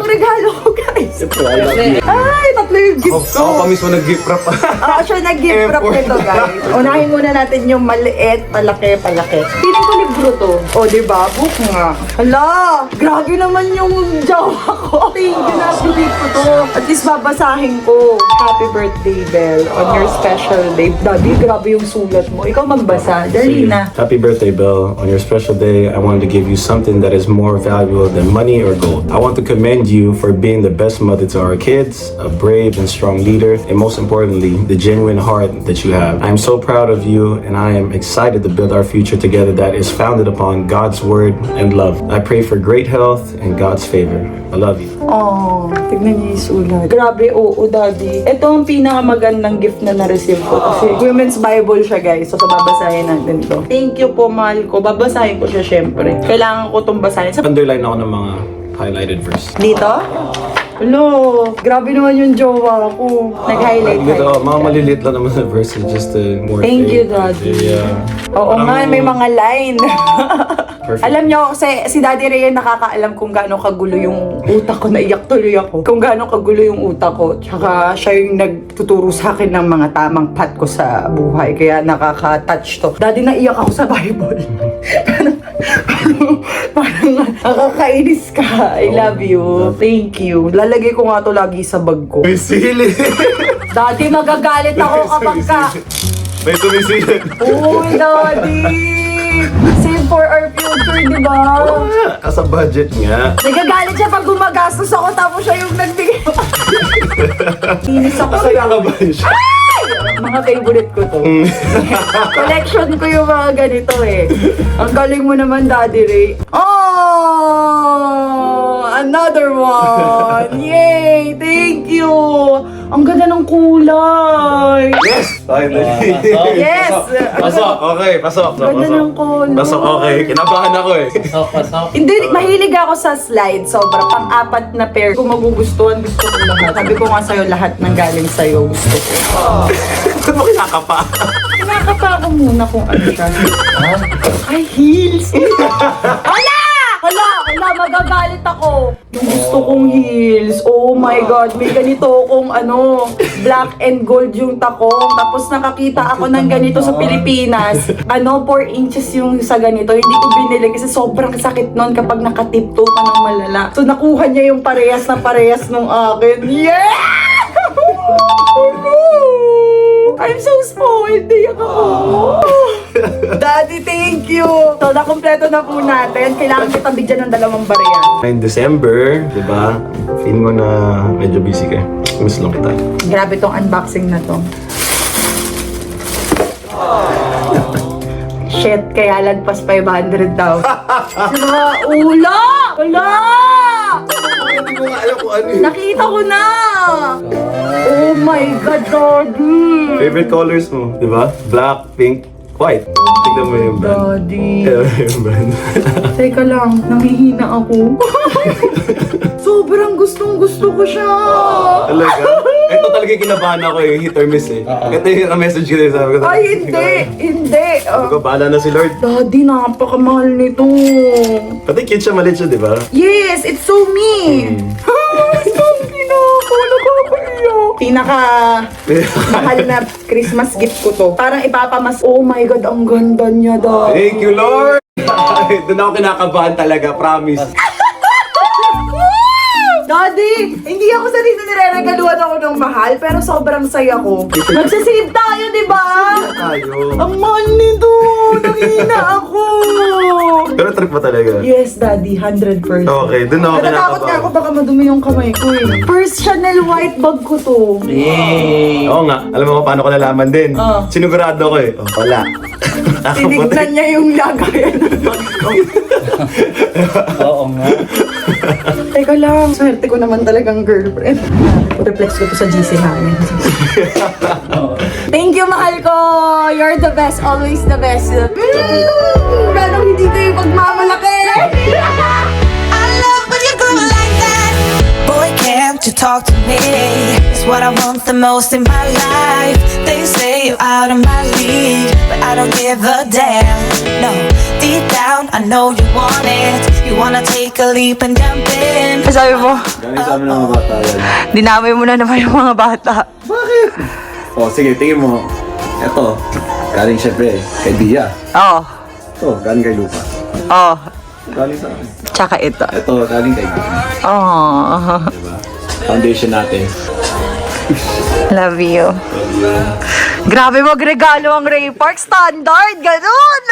tatlong regalo ko, guys. Siyempre, I love you. Ay, tatlo yung gift ko. Ako pa mismo nag-gift wrap. Siya nag-gift wrap nito, guys. Unahin muna natin yung maliit, palaki. Piling ko libro to. O, diba? Book nga. Hala! Grabe naman yung jawa ko. Thank you na, gift ko to. At least babasahin ko. Happy birthday, Belle. On your special day. Daddy, grabe yung sulat mo. Ikaw magbasa. Dali na. Happy birthday, Belle. On your special day, I wanted to give you something that is more valuable than money or gold. I want to commend you for being the best mother to our kids, a brave and strong leader, and most importantly, the genuine heart that you have. I am so proud of you, and I am excited to build our future together that is founded upon God's word and love. I pray for great health and God's favor. I love you. Oh, tignan niyo yung sulat. Grabe, oo, Daddy. Ito ang pinakamagandang gift na na-receive ko. Kasi Women's Bible siya, guys. So, babasahin natin to. Thank you po, mahal ko. Babasahin ko siya, syempre. Kailangan ko itong basahin. Underline ako ng mga highlighted verse. Dito? Hello, grabe naman yung jowa ko. Nag-highlight. Mga maliliit lang naman na verses just to more Thank you, faith. Daddy. Yeah. Oo nga, may mga line. Perfect. Alam niyo, si Daddy Ray nakakaalam kung gaano kagulo yung utak ko. Naiyak tuloy ako. Kung gaano kagulo yung utak ko. Tsaka siya yung nagtuturo sa akin ng mga tamang path ko sa buhay. Kaya nakaka-touch to. Daddy, naiyak ako sa Bible. Parang nakakainis ka. I love you. Thank you. Lalagay ko nga to lagi sa bag ko. May sili! Daddy, magagalit ako kapag ka... May sumisili! Uy, Daddy! Save for our future, di ba? As a budget nga. Nagagalit siya pag gumagastos ako tapos siya yung nagbigay. Inis ako sa'yo. Nakakabahan siya. Mga favorite ko to. Collection ko yung mga ganito eh. Ang galing mo naman, Daddy Ray. Oh! Another one! Yay! Thank you! Ang ganda ng kulay! Yes! Finally! Yes! Pasok! Okay, pasok. Ganda ng kulay. Pasok, okay. Kinabahan ako eh. Pasok. Hindi, mahilig ako sa slide. Sobra, pang-apat na pair. Kung magugustuhan, gusto ko lahat. Sabi ko nga sa'yo, lahat ng galing sa'yo, gusto ko. Ano mo kinakapa? Kinakapa ako muna kung ano siya. Ay, heels! Hala! Magagalit ako. Yung gusto kong heels. Oh my God, may ganito akong black and gold yung takong. Tapos nakakita ako ng ganito sa Pilipinas. 4 inches yung sa ganito. Hindi ko binili kasi sobrang sakit nun kapag nakatiptoe ka ng malala. So nakuha niya yung parehas na parehas nung akin. Yeah! I'm so spoiled. Diyak ako. Daddy, thank you. So, nakompleto na po natin. Kailangan kita bigyan ng 2 barya. In December, di ba? Feeling mo na medyo busy ka. Miss lang kita. Grabe tong unboxing na to. Shit, kaya lagpas 500 daw. Diba? Ula! Ula! Hindi ko nga alam kung ano yun. Nakita ko na! Oh my God, Daddy! Favorite colors mo, di ba? Black, pink, white. Tignan mo yung brand. Daddy. Yung brand. Teka lang, nangihina ako. Sobrang gustong-gusto ko siya. Talaga? Ito talaga yung kinabahan ako eh, hit or miss eh. Ito yung message ko din, sabi ko. Ay, hindi. Sabi ko, bahala na si Lord. Daddy, napakamahal nito. Pati cute siya, maliit siya, di ba? Yes, it's so me. Pinaka mahal na Christmas gift ko to. Parang ipapamas. Oh my God, ang ganda niya, Daddy. Thank you, Lord! Doon ako kinakabahan talaga, promise. Daddy, hindi ako sa dito nireregaluhan ako ng mahal, pero sobrang saya ko. Nagsasave tayo, di ba? Tayo. Ang mahal nito! Nangina ako! Pero trip mo talaga. Yes, Daddy, 100%. Okay, doon ako Natatakot nga ako kinakabahan. baka madumi yung kamay ko eh. First Chanel white bag ko to. Yay! Oo nga, alam mo paano ko nalaman din. Sinigurado ko eh. Oh, wala. Tinignan niya yung lagayan ng bag ko. Oo nga. Teka lang, swerte ko naman talagang girlfriend. Reflex ko to sa GC namin. Thank you, mahal ko! You're the best, always the best. Ganong hindi kayo pagmamalaki! I love when you groove like that. Boy, can't you talk to me? It's what I want the most in my life. They say say you out of my league, but I don't give a damn. No, deep down I know you want it. You wanna take a leap and jump in. Sabi mo, Galing sa amin ng mga bata yan. dinamay mo na naman yung mga bata. Oh, sige, tingin mo. Ito, galing syempre kay Bia. Oh, Ito, galing kay Lupa. oh, Galing sa akin. tsaka ito. Ito, galing kay Gwen. Oh, Diba? Foundation natin. love you. Grabe magregalo ang Ray Park. Standard, ganun.